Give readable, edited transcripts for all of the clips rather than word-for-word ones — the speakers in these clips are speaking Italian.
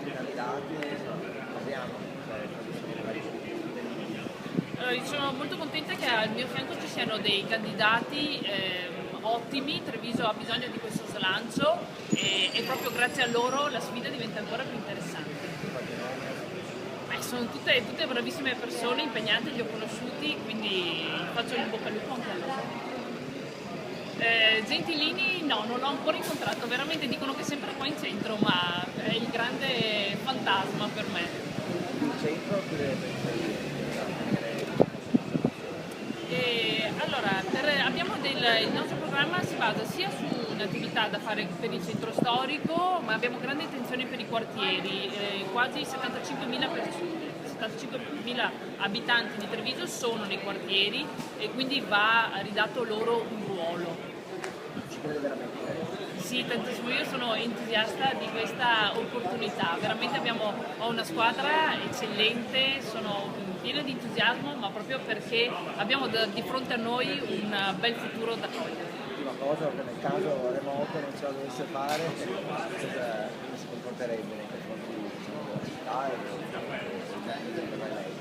altri candidati, parliamo, cioè, Allora, io sono molto contenta che al mio fianco ci siano dei candidati ottimi. Treviso ha bisogno di questo slancio e proprio grazie a loro la sfida diventa ancora più interessante. Sono tutte bravissime persone, impegnate, li ho conosciuti, quindi faccio il bocca al lupo anche a loro. Gentilini no, non l'ho ancora incontrato, veramente dicono che è sempre qua in centro, ma è il grande fantasma per me. il centro oppure Allora, il nostro programma si basa sia su un'attività da fare per il centro storico, ma abbiamo grande attenzione per i quartieri, quasi 75.000 persone. 75.000 abitanti di Treviso sono nei quartieri e quindi va ridato loro un ruolo. ci crede veramente? Sì, tantissimo, io sono entusiasta di questa opportunità, veramente ho una squadra eccellente, sono piena di entusiasmo, ma proprio perché abbiamo di fronte a noi un bel futuro da cogliere. L'ultima cosa, che nel caso remoto non ce la dovesse fare, come si comporterebbe nei confronti della città e per lei?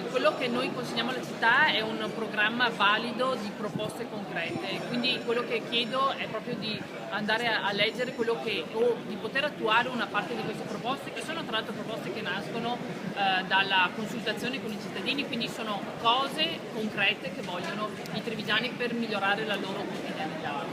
Quello che noi consegniamo alla città è un programma valido di proposte concrete, quindi quello che chiedo è proprio di andare a leggere o di poter attuare una parte di queste proposte, che sono tra l'altro proposte che nascono dalla consultazione con i cittadini, quindi sono cose concrete che vogliono i trevigiani per migliorare la loro quotidianità.